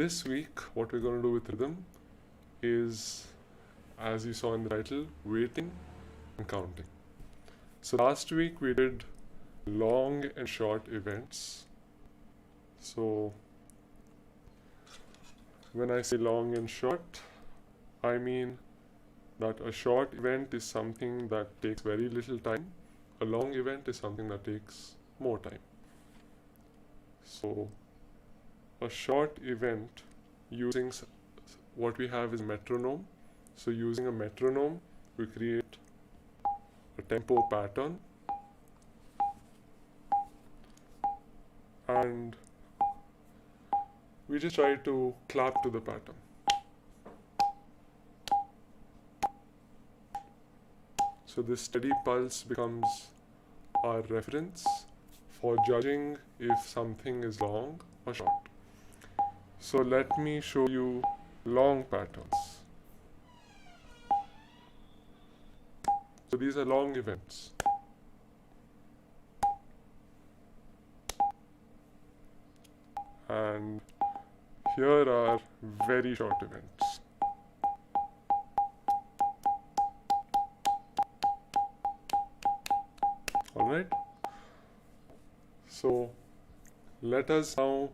This week, what we're going to do with rhythm is, as you saw in the title, weighting and counting. So last week we did long and short events. So when I say long and short, I mean that a short event is something that takes very little time. A long event is something that takes more time. So a short event using what we have is metronome. So using a metronome, we create a tempo pattern and we just try to clap to the pattern. So this steady pulse becomes our reference for judging if something is long or short. So let me show you long patterns. So these are long events. And here are very short events. Alright? So let us now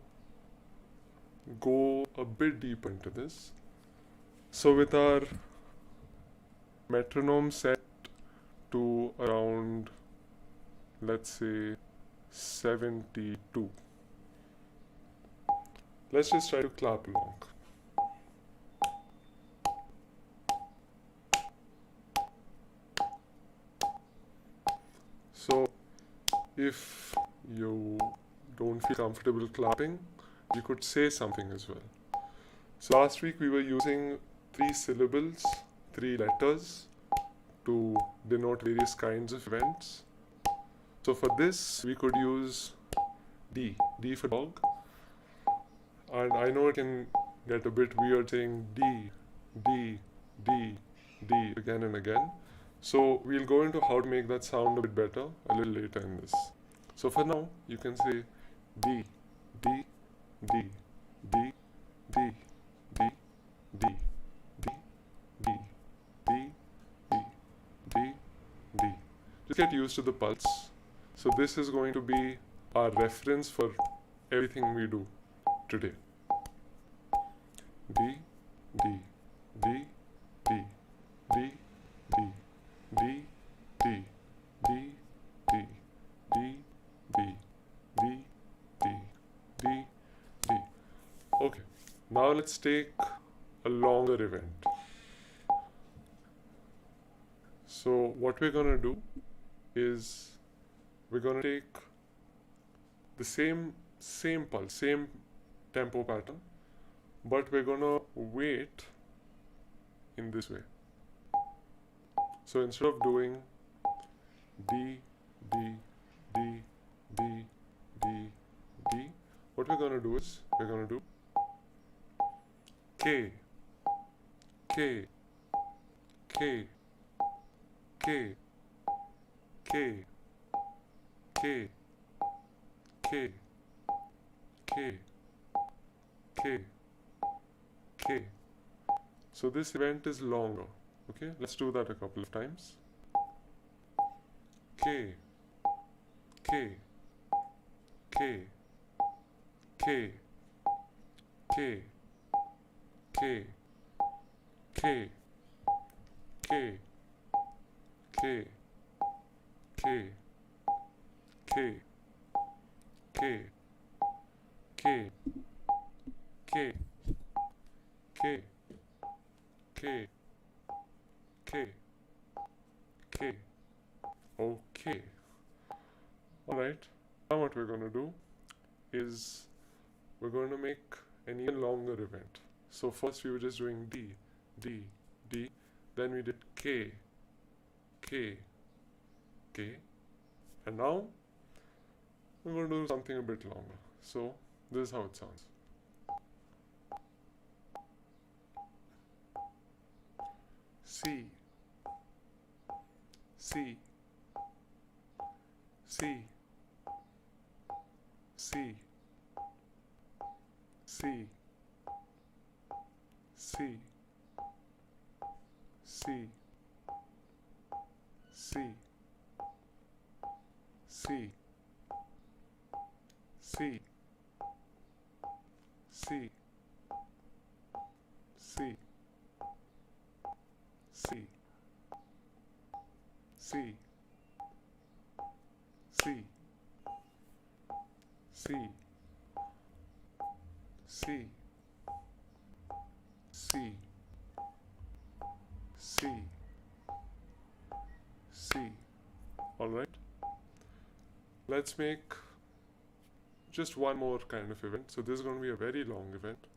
go a bit deeper into this. So with our metronome set to around, let's say, 72, let's just try to clap along. So if you don't feel comfortable clapping, you could say something as well. So last week we were using 3 syllables, 3 letters to denote various kinds of events. So for this we could use D for dog. And I know it can get a bit weird saying D again and again. So we'll go into how to make that sound a bit better a little later in this. So for now, you can say D, D, D, D, D, D, D, D, D, D, D, D, D. Just get used to the pulse. So this is going to be our reference for everything we do today. D, D, D, D, D, D, D, D, D, D, D, D, D, D, D, D. Okay, now let's take a longer event. So what we're gonna do is we're gonna take the same pulse, same tempo pattern, but we're gonna wait in this way. So instead of doing D, D, D, D, D, D, what we're gonna do is we're gonna do K, K, K, K, K, K, K, K, K, K. So this event is longer. Okay, let's do that a couple of times. K, K, K, K, K, K, K, K, K, K, K, K, K, K, K, K, K, K. Okay. Alright. Now what we're going to do is we're going to make an even longer event. So first we were just doing D, D, D. Then we did K, K, K. And now we're going to do something a bit longer. So this is how it sounds. C, C, C, C, C, C, C, C, C, C, C, C, C, C, C, C, C, C, C, C. All right. Let's make just one more kind of event. So this is going to be a very long event.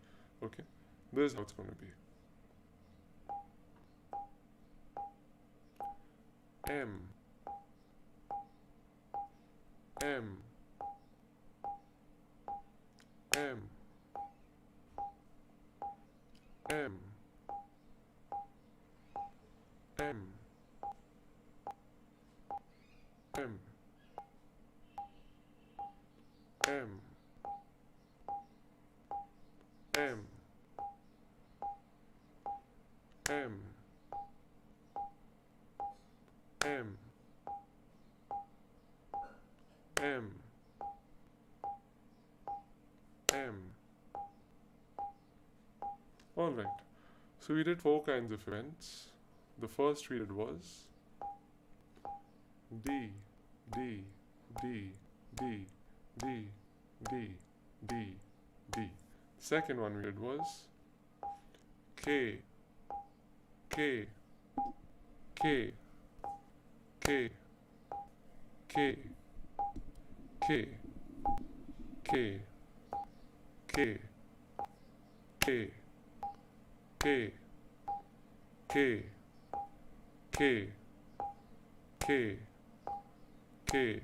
Okay. This is how it's going to be. M, M, M, M, M, M, M, M, M, M, M, M. Alright, so we did 4 kinds of events. The first we did was D, D, D, D, D, D, D, D. Second one we did was K, K, K, K, K, K, K, K, K, K, K, K, K, K,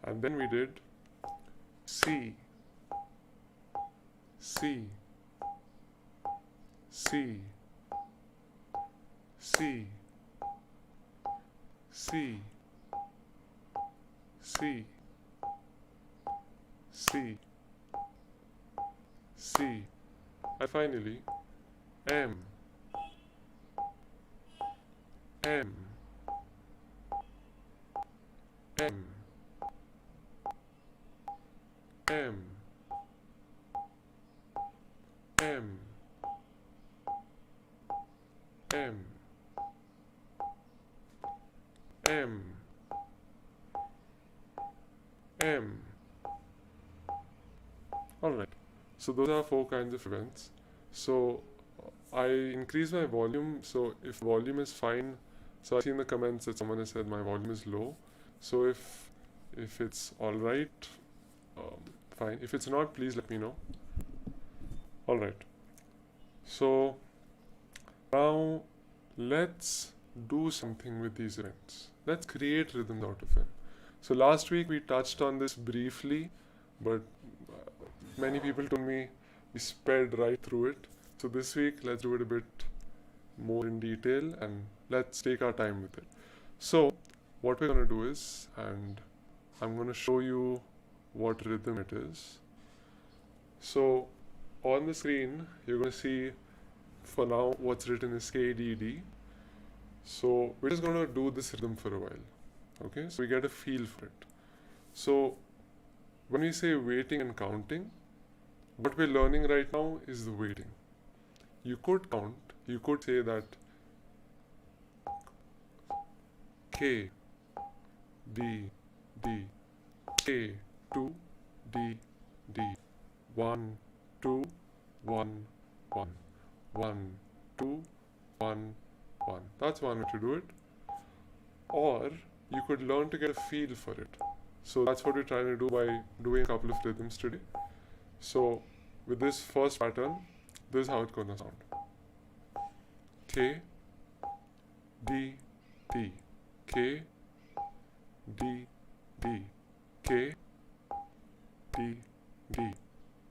and then we did C, C, C, C, C, C, C, C, and finally M, M, M, M, M, M, M, M. Alright, so those are 4 kinds of events. So I increase my volume, so if volume is fine, so I see in the comments that someone has said my volume is low. So if it's alright, fine. If it's not, please let me know. Alright, so now let's do something with these events. Let's create rhythms out of them. So last week we touched on this briefly, but many people told me we sped right through it. So this week let's do it a bit more in detail and let's take our time with it. So what we're going to do is, and I'm going to show you what rhythm it is. So on the screen you're going to see for now what's written is KDD. So we're just going to do this rhythm for a while. Okay, so we get a feel for it. So when we say waiting and counting, what we're learning right now is the waiting. You could count, you could say that K, D, D, K, 2, D, D, 1, 2, 1, 1, 1, 2, 1, 1. That's one way to do it. Or you could learn to get a feel for it. So that's what we're trying to do by doing a couple of rhythms today. So with this first pattern, this is how it's gonna sound. K, D, D, K, D, D, K, D, D,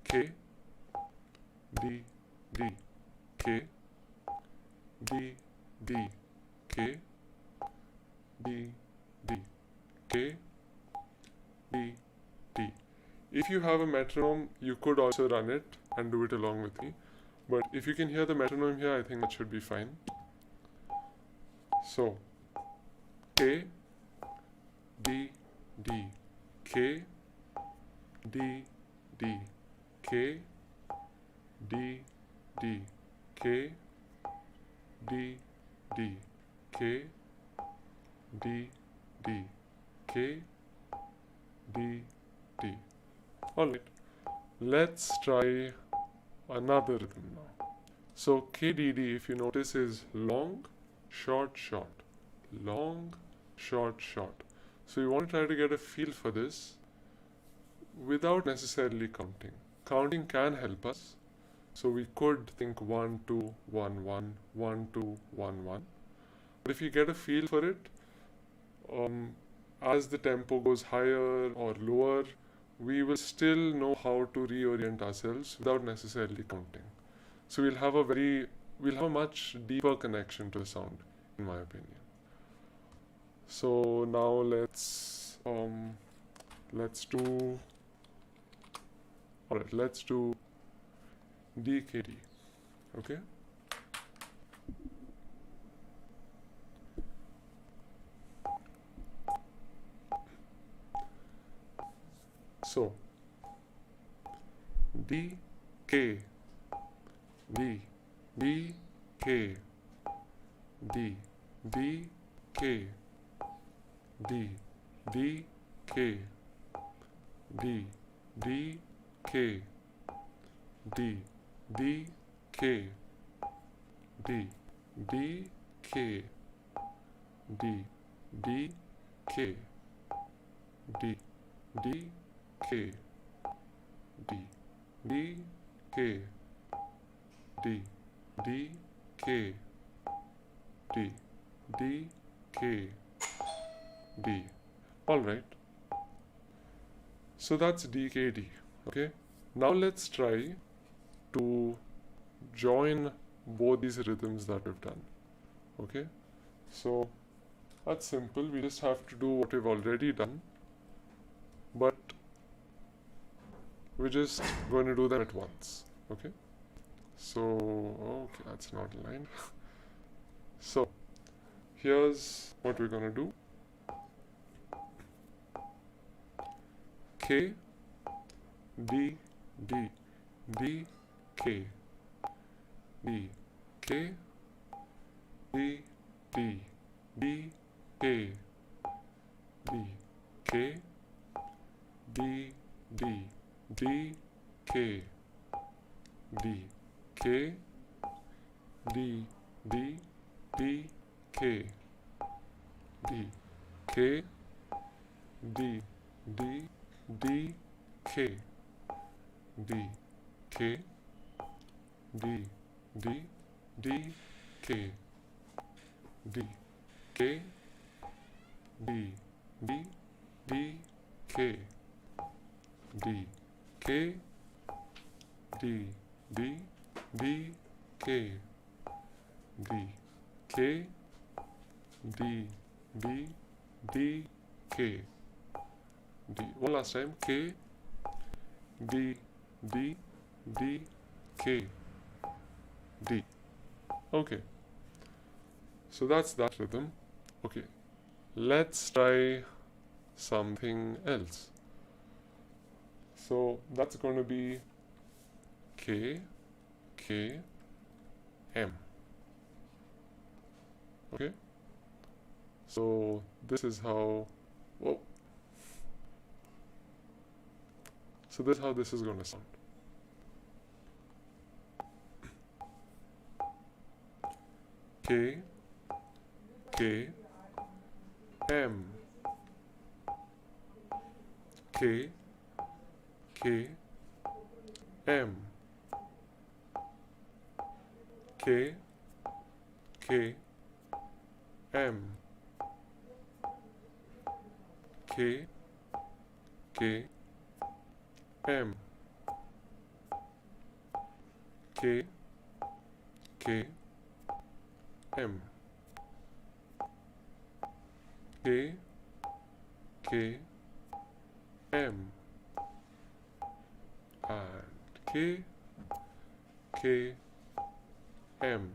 K, D, D, K, D, D, K, D, D, K, D, D. If you have a metronome, you could also run it and do it along with me. But if you can hear the metronome here, I think that should be fine. So K, D, D, K, D, D, K, D, D, K, D, D, K, D, D, K, D, D. Alright, let's try another rhythm now. So KDD, if you notice, is long, short, short, long, short, short. So you want to try to get a feel for this without necessarily counting. Counting can help us. So we could think 1, 2, 1, 1, 1, 2, 1, 1. But if you get a feel for it, as the tempo goes higher or lower, we will still know how to reorient ourselves without necessarily counting. So we'll have a much deeper connection to the sound, in my opinion. So now let's do DKD. Okay. So D, K, D, D, K, D, D, K, D, D, K, D, D, K, D, D, K, D, D, K, D, D, K, D, D, K, D, D, K, D, D, K, D, D, K, D. Alright. So that's DKD. Okay. Now let's try to join both these rhythms that we've done. Okay. So that's simple. We just have to do what we've already done, but we're just going to do them at once. Okay. So, okay, that's not aligned. So here's what we're going to do. K, D, D, D, K, D, K, D, D, D, K, D, K, D, D, D, K, D, K, D, D, D, K, D, K, D, D, D, K, D, K, D, D, D, K, D, K, D, D, D, K, D, K, D, D, D, K, D, K, D, D, D, K, D. One last time. K, D, D, D, K, D. Okay. So that's that rhythm. Okay. Let's try something else. So that's going to be K, K, M. Okay. So this is how. Whoa. So this is how this is going to sound. K, K, M, K, K, M, K, K, M, K, K, M, K, K, M, K, K, M, and K, K, M.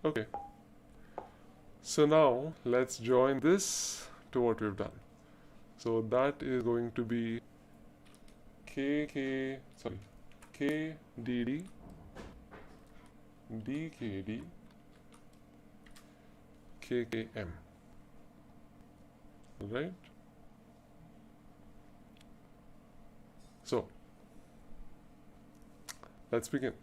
Okay. So now let's join this to what we've done. So that is going to be KDD, DKD, KKM. Right? So let's begin.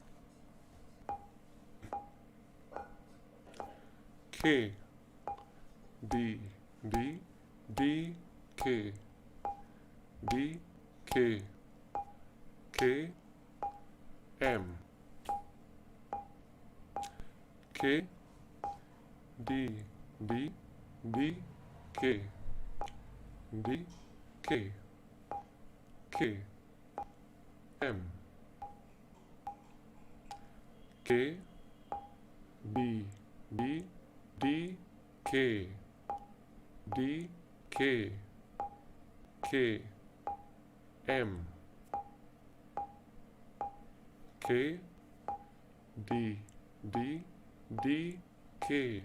K D D D K D K K M K D D D K D K K M K D D D K D K K M K D D D K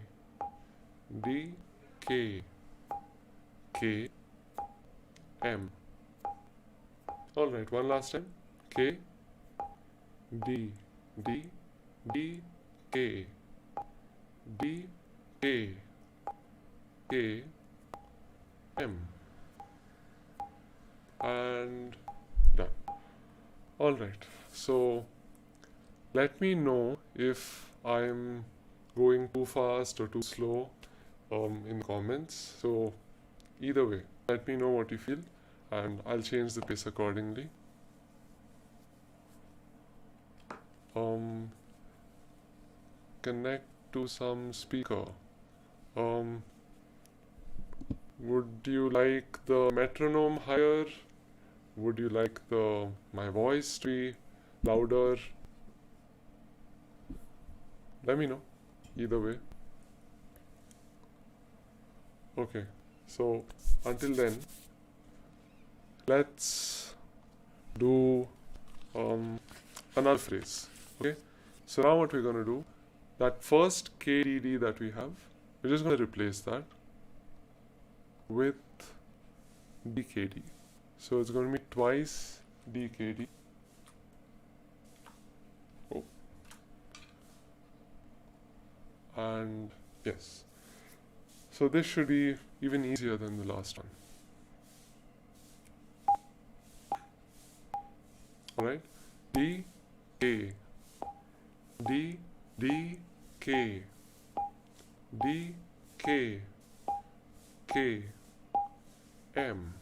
D K K M. All right, one last time. K D D D K D K K M. And done. All right, so let me know if I'm going too fast or too slow in the comments. So either way, let me know what you feel and I'll change the pace accordingly. Connect to some speaker. Would you like the metronome higher? Would you like my voice to be louder? Let me know. Either way. Okay. So until then, let's do another phrase. Okay. So now what we're going to do, that first KDD that we have, we're just going to replace that with DKD. So it's going to be twice DKD. Oh. And yes. So this should be even easier than the last one. Alright? D K D D K D K K M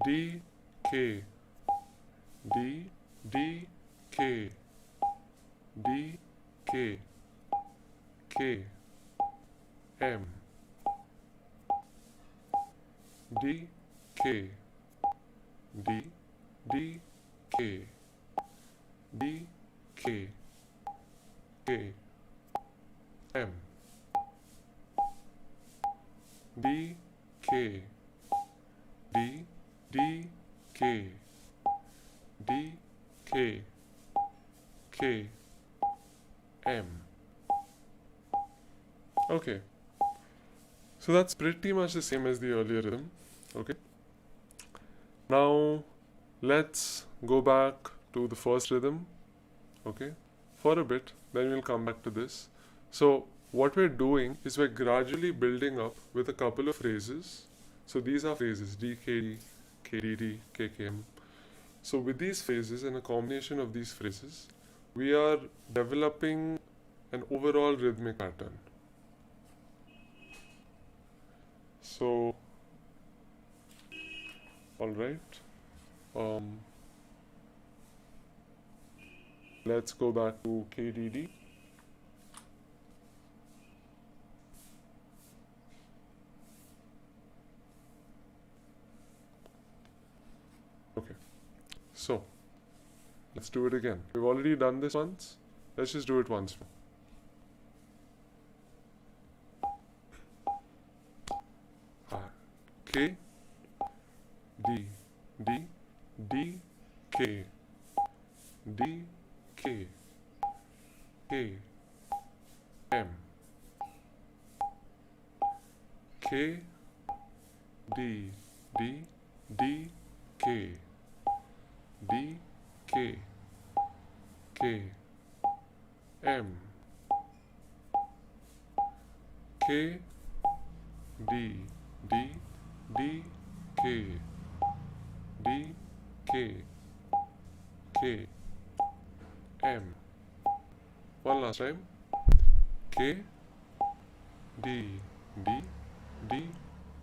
D K D D K D K K M D K D D K D K K M D K D D K D K K M. Okay, so that's pretty much the same as the earlier rhythm. Okay, now let's go back to the first rhythm, okay, for a bit, then we'll come back to this. So what we're doing is we're gradually building up with a couple of phrases. So these are phrases DKD, KDD, KKM. So with these phrases and a combination of these phrases, we are developing an overall rhythmic pattern. So, all right. Let's go back to KDD. Okay, so let's do it again. We've already done this once. Let's just do it once more. K D D D K D, K, K, M, K, D, D, D, K, D, K, K, M, K, D, D, D, K, D, K, K, M. One last time. K, D, D, D,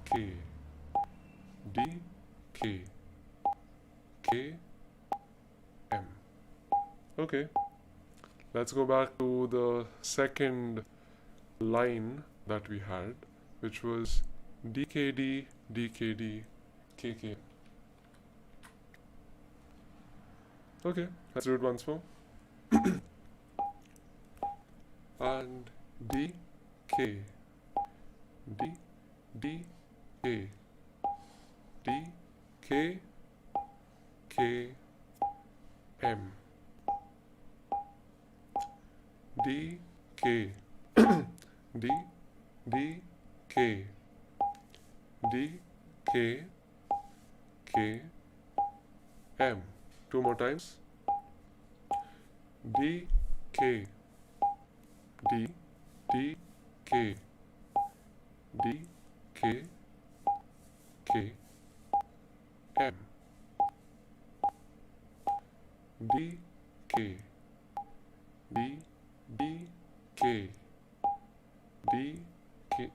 K, D, K, K, M. Okay. Let's go back to the second line that we had, which was DKD, DKD, KK. Okay, let's do it once more. And D, K, D, D, K, D, K, K, M, D, K, D, D, K, D, K, K, M. Two more times. D, K, D, D, K, D, K, K, M, D, K, D, D, K, D, K,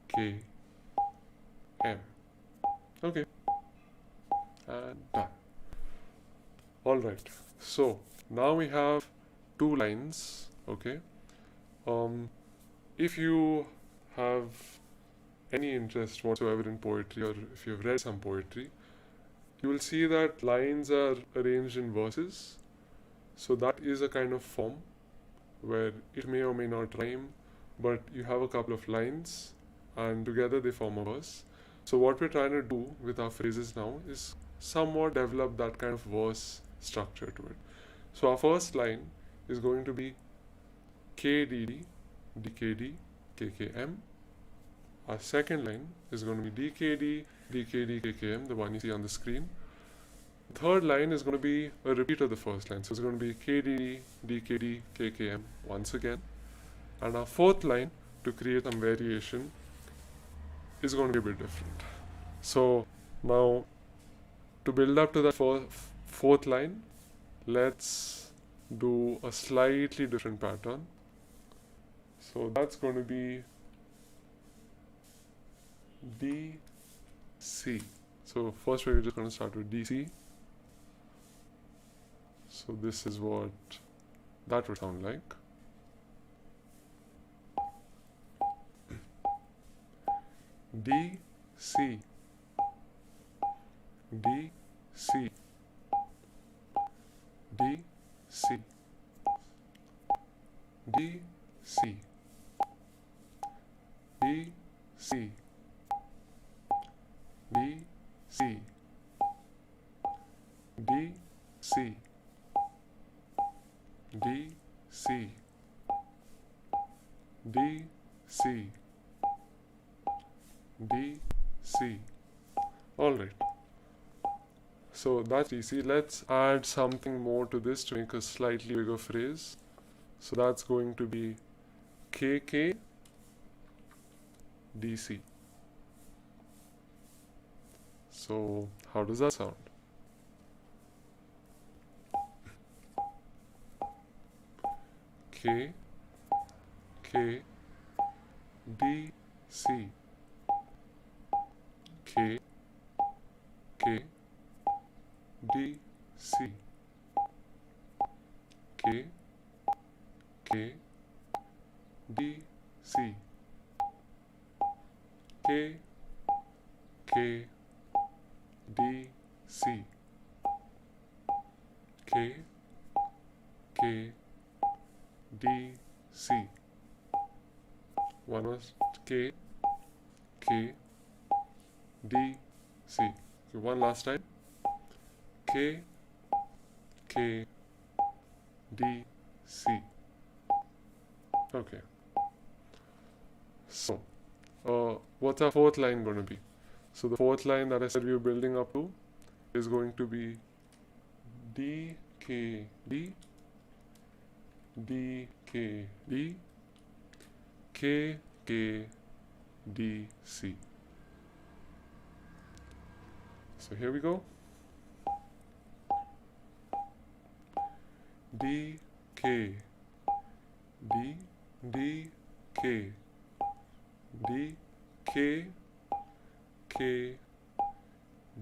K, M. Okay, and done. Alright, so now we have two lines. Okay, if you have any interest whatsoever in poetry, or if you've read some poetry, you will see that lines are arranged in verses. So that is a kind of form where it may or may not rhyme, but you have a couple of lines and together they form a verse. So what we're trying to do with our phrases now is somewhat develop that kind of verse structure to it. So our first line is going to be KDD, DKD, KKM. Our second line is going to be DKD, DKD, KKM, the one you see on the screen. The third line is going to be a repeat of the first line. So it's going to be KDD, DKD, KKM once again. And our fourth line, to create some variation, is going to be a bit different. So now, to build up to that fourth line, let's do a slightly different pattern. So that's going to be DC. So first we're just going to start with DC. So this is what that would sound like. DC, DC, DC, DC, DC, DC, DC, DC, DC, DC. Alright. So that's DC. Let's add something more to this to make a slightly bigger phrase. So that's going to be KK, DC. So how does that sound? K, K, D, C, K, K, D, C, K, K, D, C, K, K, D, C, K, K, D, C. One was K, K, D, C. So one last time. K, K, D, C. Okay. So, what's our fourth line going to be? So the fourth line that I said we were building up to is going to be D, K, D, D, K, D, K, K, D, C. So here we go. D, K, D, D, K, D, K, K,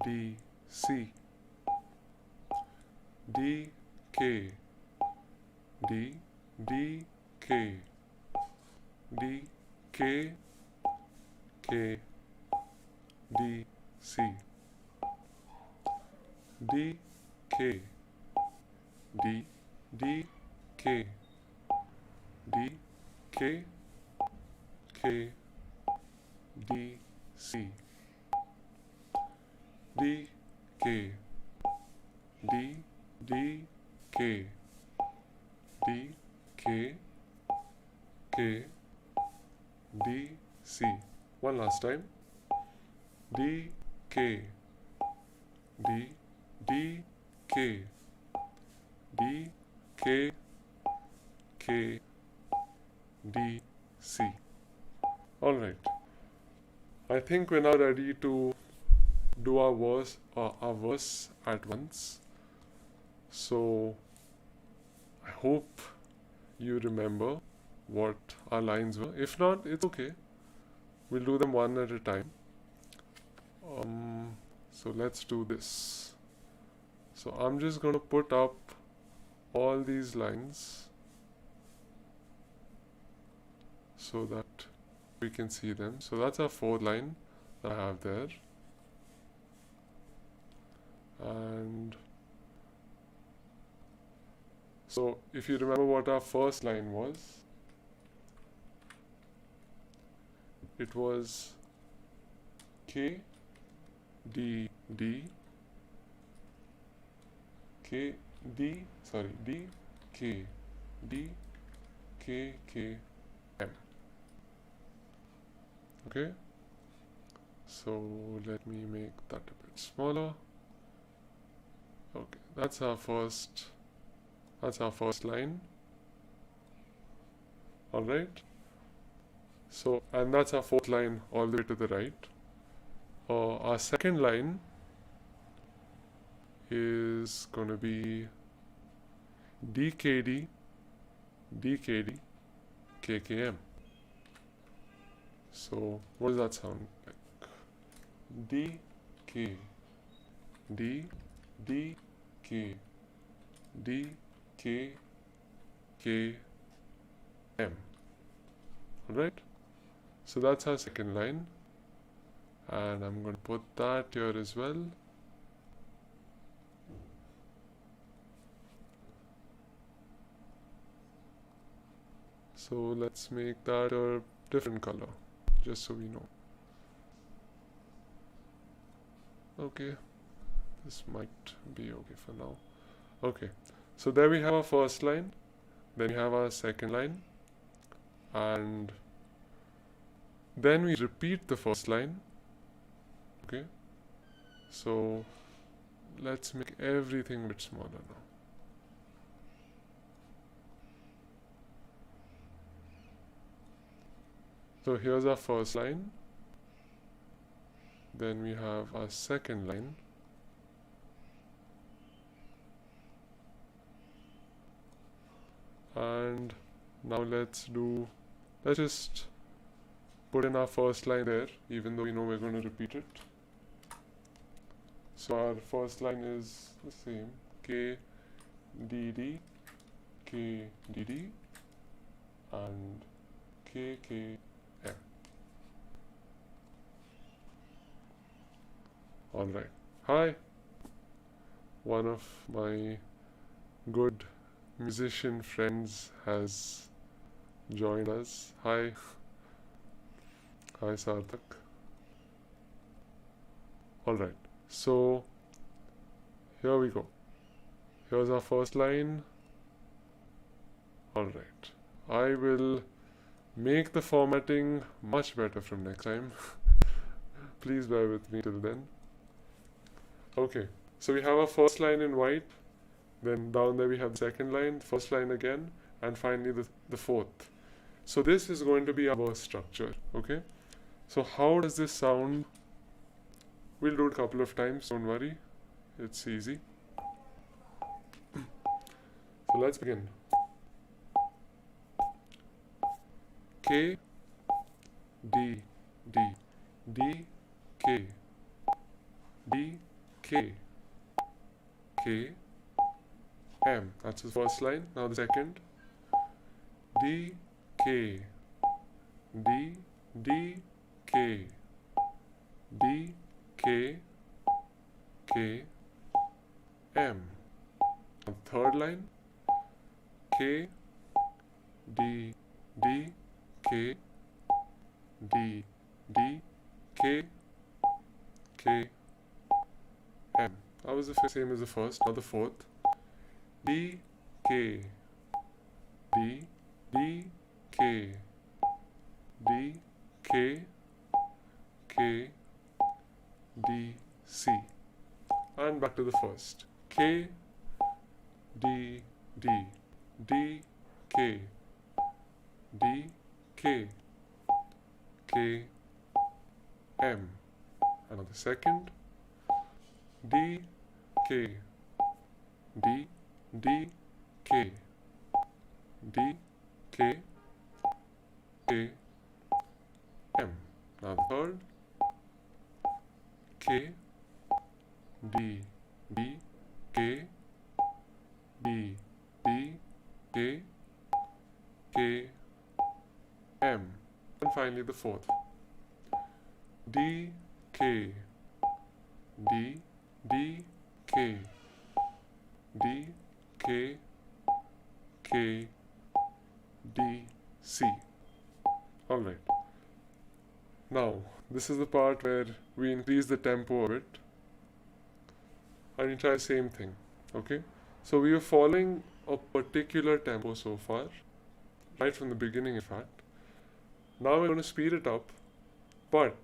D, C. D, K, D, D, K, D, K, K, D, C. D, K, D, D, K, D, K, K, D, C. D, K, D, D, K, D, K, K, D, C. One last time. D, K, D, D, K, D, K, K, D, C. Alright. I think we're now ready to do our verse at once. So I hope you remember what our lines were. If not, it's okay. We'll do them one at a time. So let's do this. So I'm just going to put up all these lines so that we can see them. So that's our fourth line that I have there. And so if you remember what our first line was, it was K, D, D, K, D, sorry, D, K, D, K, K, M. Okay, so let me make that a bit smaller. Okay, that's our first line. All right. So, and that's our fourth line all the way to the right. Our second line is going to be DKD, DKD, KKM. So, what does that sound like? D, K, D, D, K, D, K, K, M. Alright? So that's our second line. And I'm going to put that here as well. So let's make that a different color, just so we know. Okay, this might be okay for now. Okay, so there we have our first line, then we have our second line, and then we repeat the first line. Okay, so let's make everything a bit smaller now. So here's our first line, then we have our second line, and now let's just put in our first line there, even though we know we're going to repeat it. So our first line is the same, K, D, D, K, D, D, and K, K, M. Alright. Hi. One of my good musician friends has joined us. Hi. Hi, Sarthak. Alright. So, here we go. here's our first line. Alright, I will make the formatting much better from next time. Please bear with me till then. Okay, so we have our first line in white, then down there we have the second line, first line again, and finally the fourth. So this is going to be our verse structure, okay? So how does this sound? We'll do it a couple of times, don't worry, it's easy. So let's begin. K, D, D, D, K, D, K, K, M. That's the first line. Now the second. D, K, D, D, K, D, K, K, M. Now the third line. K, D, D, K, D, D, K, K, M. That was the same as the first. Now the fourth. D, K, D, D, K, D, K, K, D, C. And back to the first. K, D, D, D, K, D, K, K, M. And on the second. D, K, D, D, K, D, K, K, M. Now the third. K, D, D, K, D, D, K, K, M. And finally the fourth. D, K, D, D, K, D, K, K, D, C. Alright. Now, this is the part where we increase the tempo a bit. And we try the same thing. Okay? So we are following a particular tempo so far. Right from the beginning, in fact. Now we're going to speed it up. But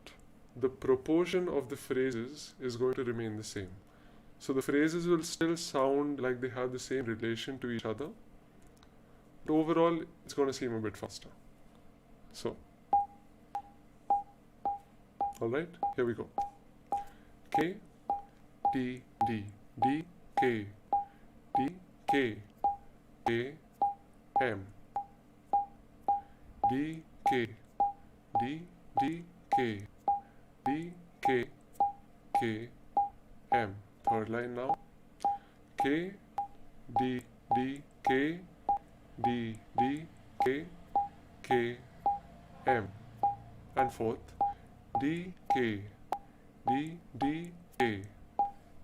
the proportion of the phrases is going to remain the same. So the phrases will still sound like they have the same relation to each other. But overall, it's going to seem a bit faster. So, alright, here we go. K, D, D, D, K, D, K, K, M. D, K, D, D, K, D, K, K, M. Third line now. K, D, D, K, D, D, K, K, M. And fourth. D, K, D, D, K,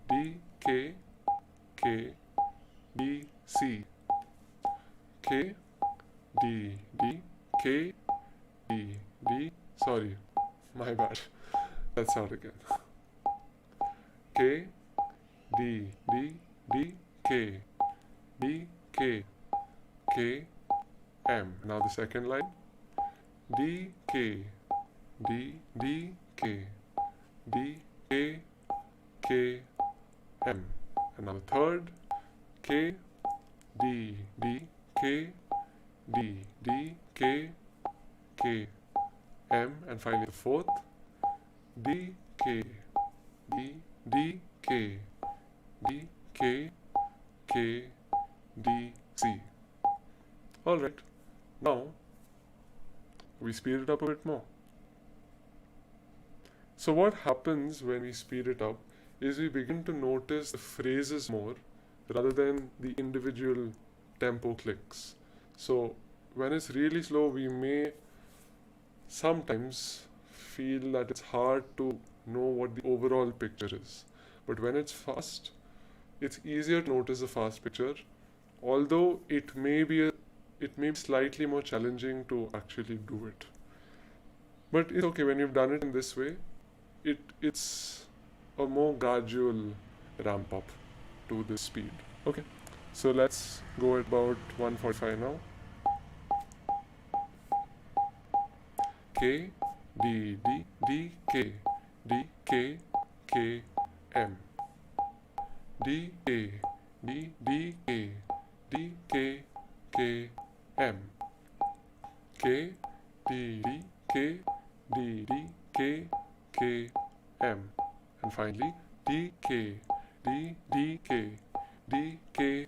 D, K, K, D, C. K, D, D, K, D, D, sorry, my bad. Let's start again. K, D, D, D, K, D, K, K, M. Now the second line. D, K, D, D, K, D, K, K, M. And now the third. K, D, D, K, D, D, K, K, M. And finally the fourth. D, K, D, D, K, D, K, K, D, C. Alright, now we speed it up a bit more. So what happens when we speed it up is we begin to notice the phrases more rather than the individual tempo clicks. So when it's really slow, we may sometimes feel that it's hard to know what the overall picture is. But when it's fast, it's easier to notice the fast picture, although it may be slightly more challenging to actually do it. But it's okay when you've done it in this way. It's a more gradual ramp up to the speed. Okay, So let's go at about 145 now. K, D, D, D, K, D, K, K, M. D, K, D, D, K, D, K, K, M. K, D, D, K, D, D, K, K, M. And finally, D, K, D, D, K, D, K,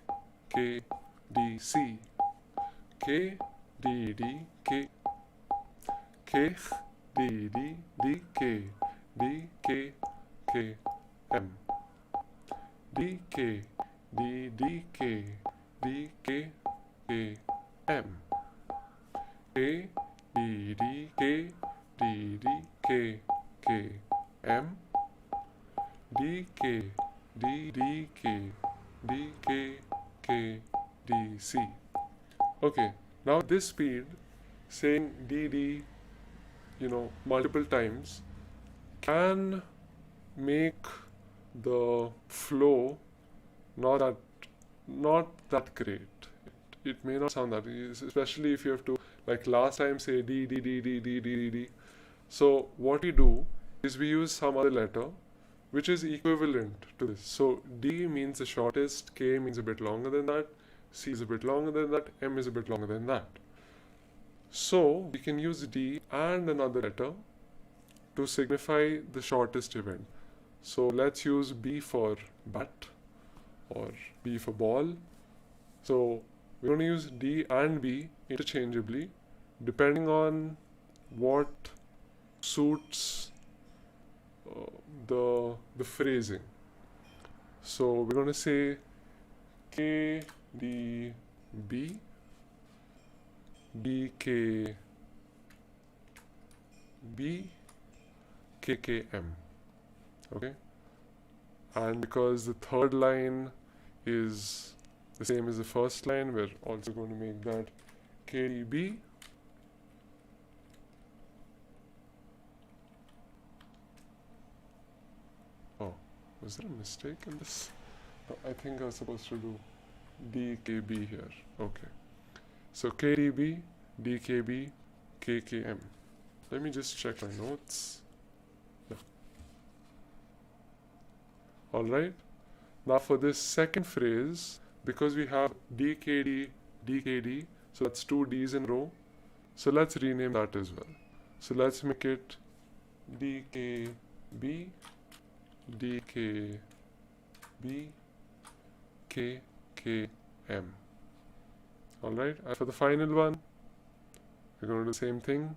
K, D, C. K, D, D, K, K, D, D, D, K, D, K, K, M. D, K, D, D, K, D, K, K, M. K, D, D, K, D, D, K, K, M. D, K, D, D, K, D, K, K, D, C. Okay, now this speed, saying D, D, multiple times, can make the flow not that great. It may not sound that easy, especially if you have to, like last time, say D, D, D, D, D, D, D, D. So what we do is we use some other letter which is equivalent to this. So D means the shortest, K means a bit longer than that, C is a bit longer than that, M is a bit longer than that. So we can use D and another letter to signify the shortest event. So let's use B for bat or B for ball. So we're going to use D and B interchangeably depending on what suits the phrasing. So we're going to say K, D, B, D, K, B, K, K, M. Okay? And because the third line is the same as the first line, we're also going to make that K, D, B. Oh, was there a mistake in this? No, I think I was supposed to do DKB here. Okay. So KDB, DKB, KKM. Let me just check my notes. No. Alright. Now for this second phrase, because we have DKD, DKD, so that's two D's in a row. So let's rename that as well. So let's make it DKB, DKB, KKM. Alright, and for the final one, we're going to do the same thing.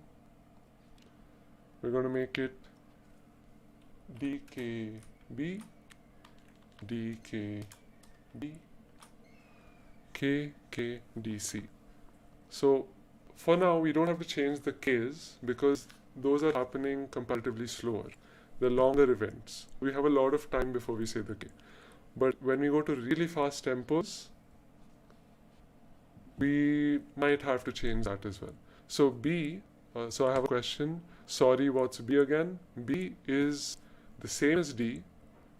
We're going to make it DKB, DKB, KKDC. So for now, we don't have to change the K's because those are happening comparatively slower. They're longer events. We have a lot of time before we say the K. But when we go to really fast tempos, we might have to change that as well. So B, so I have a question. Sorry, what's B again? B is the same as D.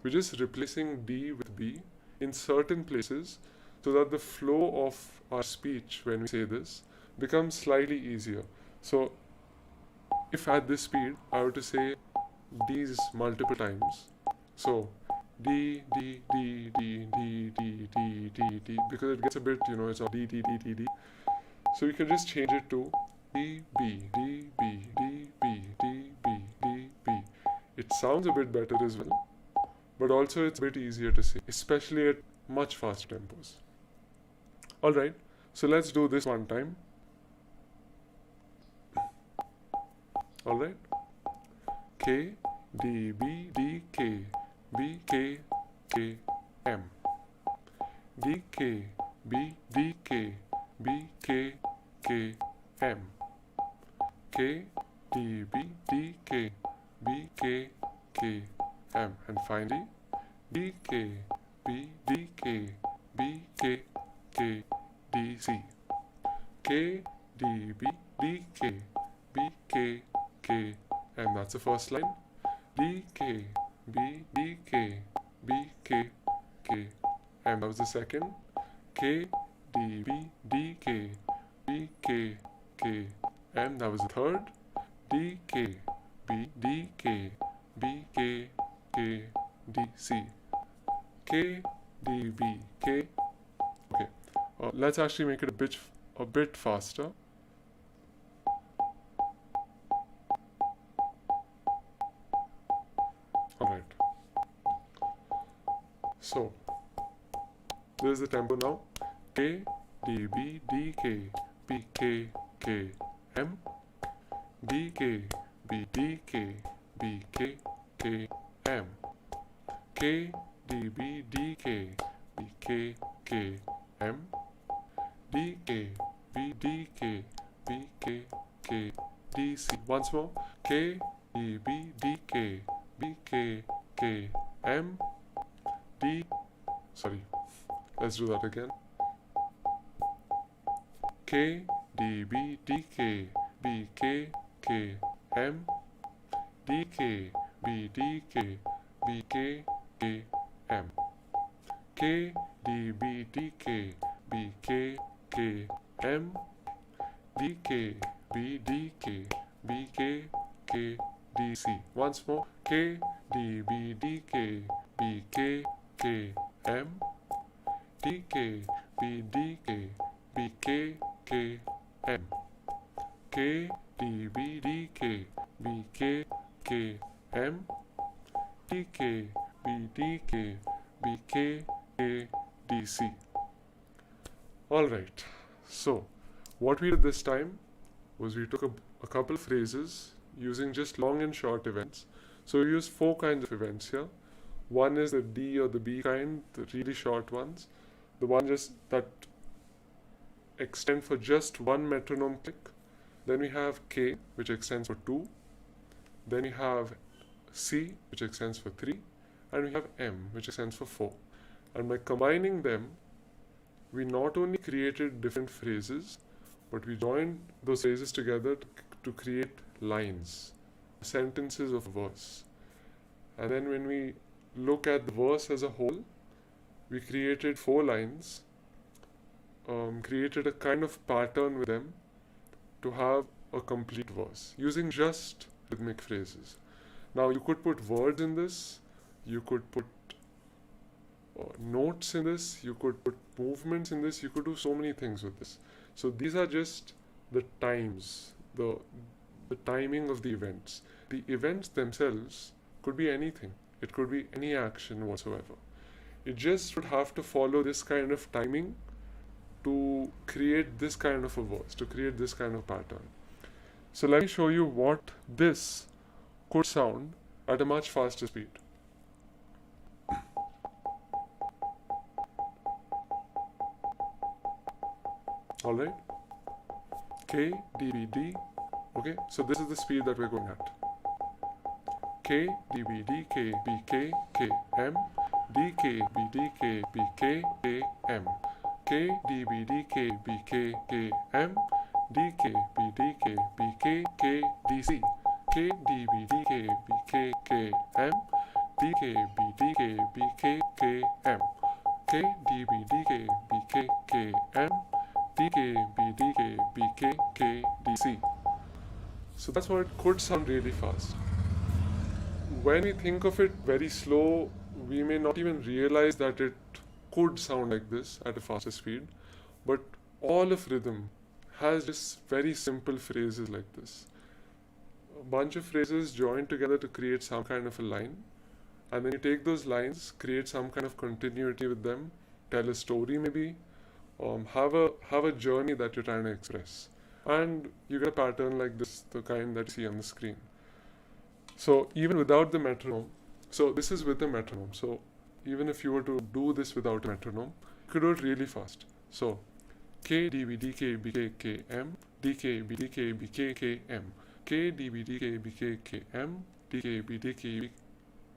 We're just replacing D with B in certain places so that the flow of our speech when we say this becomes slightly easier. So if at this speed I were to say D's multiple times, so D, D, D, D, D, D, D, D, D, because it gets a bit, it's all D, D, D, D, D. So you can just change it to D, B, D, B, D, B, D, B, D, B. It sounds a bit better as well, but also it's a bit easier to say, especially at much faster tempos. Alright, so let's do this one time. Alright. K, D, B, D, K, B, K, K, M. D, K, B, D, K, B, K, K, M. K, D, B, D, K, B, K, K, M. And finally, D, K, B, D, K, B, K, K, D, C. K, D, B, D, K, B, K, K, M. That's the first line. D, K, B, D, K, B, K, K, M. That was the second. K, D, B, D, K, B, K, K, M. That was the third. D, K, B, D, K, B, K, K, D, C. K, D, B, K. Okay. Let's actually make it a bit faster. Alright. So, this is the tempo now. K, D, B, D, K, B, K, K, M. D, K, B, D, K, B, K, K, M. K, D, B, D, K, B, K, K, M. D, K, B, D, K, B, K, K, D, C. Once more. K, D, B, D, K, B, K, K, M. D, sorry, let's do that again. K, D, B, D, K, B, K, K, M. D, K, B, D, K, B, K, K, M. K, D, B, D, K, B, K, K, M. D, K, B, D, K, B, K, K, D, C. Once more. K, D, B, D, K, B, K, K, M. D, K, B, D, K, B, K, K, M. K, D, B, D, K, B, K, K, M. D, K, B, D, K, B, K, K, D, C. Alright, so what we did this time was we took a couple of phrases using just long and short events. So we used 4 kinds of events here. One is the D or the B kind, the really short ones. The one just that extend for just one metronome click. Then we have K, which extends for 2. Then we have C, which extends for 3. And we have M, which extends for 4. And by combining them, we not only created different phrases, but we joined those phrases together to create lines, sentences of verse. And then when we look at the verse as a whole, we created 4 lines, created a kind of pattern with them to have a complete verse using just rhythmic phrases. Now you could put words in this, you could put notes in this, you could put movements in this, you could do so many things with this. So these are just the times, the timing of the events. The events themselves could be anything. It could be any action whatsoever. It just would have to follow this kind of timing to create this kind of a verse, to create this kind of pattern. So let me show you what this could sound at a much faster speed. Alright? K, D, B, D. Okay, so this is the speed that we're going at. K, D, B, D, K, B, K, K, M. D, K, B, D, K, B, K, K, M. K, D, B, D, K, B, K, K, M. D, K, B, D, K, B, K, K, D, C. K, D, B, D, K, B, K, K, M. D, K, B, D, K, B, K, K, M. K, D, B, D, K, B, K, K, M. D, K, B, D, K, B, K, K, D, C. So that's why it could sound really fast. When we think of it very slow, we may not even realize that it could sound like this at a faster speed. But all of rhythm has just very simple phrases like this. A bunch of phrases joined together to create some kind of a line. And then you take those lines, create some kind of continuity with them, tell a story maybe, have a journey that you're trying to express. And you get a pattern like this, the kind that you see on the screen. So even without the metronome, so this is with the metronome. So even if you were to do this without a metronome, you could do it really fast. So K, D, B, D, K, B, K, K, M. D, K, B, D, K, B, K, K, M. K, D, B, D, K, B, K, K, M. D, K, B, D, K,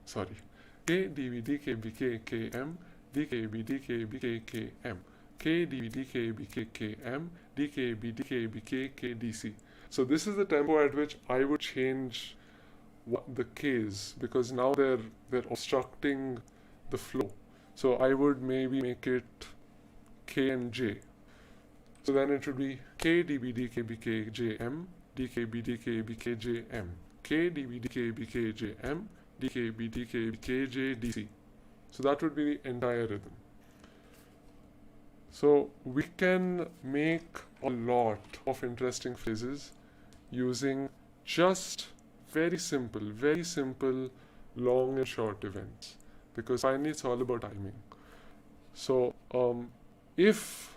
sorry. K, D, B, D, K, B, K, K, M. D, K, B, D, K, B, K, K, M. K, D, B, D, K, B, K, K, M. D, K, B, D, K, B, K, K, D, C. So this is the tempo at which I would change the K's, because now they're obstructing the flow. So I would maybe make it K and J. So then it would be K, D, B, D, K, B, K, J, M, D, K, B, D, K, B, K, J, M, K, D, B, D, K, B, K, J, M, D, K, B, D, K, B, K, J, D, C. So that would be the entire rhythm. So we can make a lot of interesting phrases using just very simple long and short events, because finally it's all about timing. So if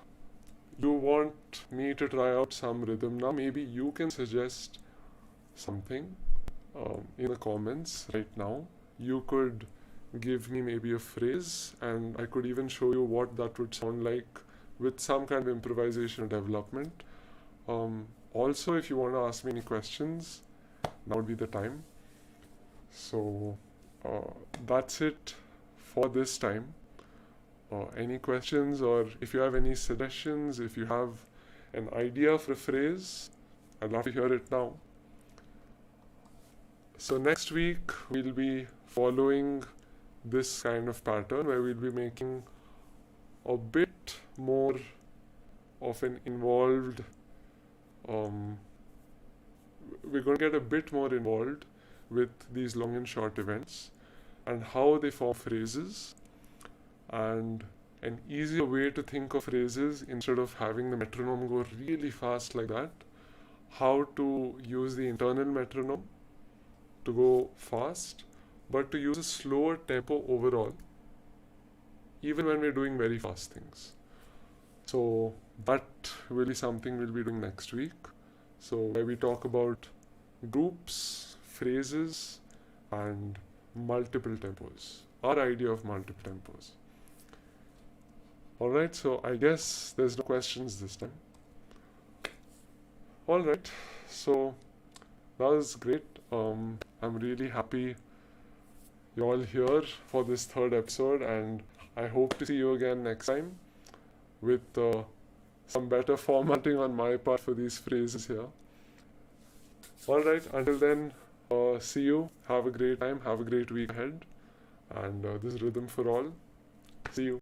you want me to try out some rhythm now, maybe you can suggest something in the comments right now. You could give me maybe a phrase, and I could even show you what that would sound like with some kind of improvisation or development. Also, if you want to ask me any questions, now would be the time. So that's it for this time. Any questions, or if you have any suggestions, if you have an idea for a phrase, I'd love to hear it now. So next week we'll be following this kind of pattern where we'll be making a bit more of an involved, we're going to get a bit more involved with these long and short events and how they form phrases, and an easier way to think of phrases instead of having the metronome go really fast like that, how to use the internal metronome to go fast, but to use a slower tempo overall, even when we're doing very fast things. So that will be something we'll be doing next week. So where we talk about groups, phrases, and multiple tempos, our idea of multiple tempos. Alright, so I guess there's no questions this time. Alright, so that was great. I'm really happy you're all here for this third episode, and I hope to see you again next time with some better formatting on my part for these phrases here. Alright, until then, see you. Have a great time, have a great week ahead, and this is Rhythm for All. See you.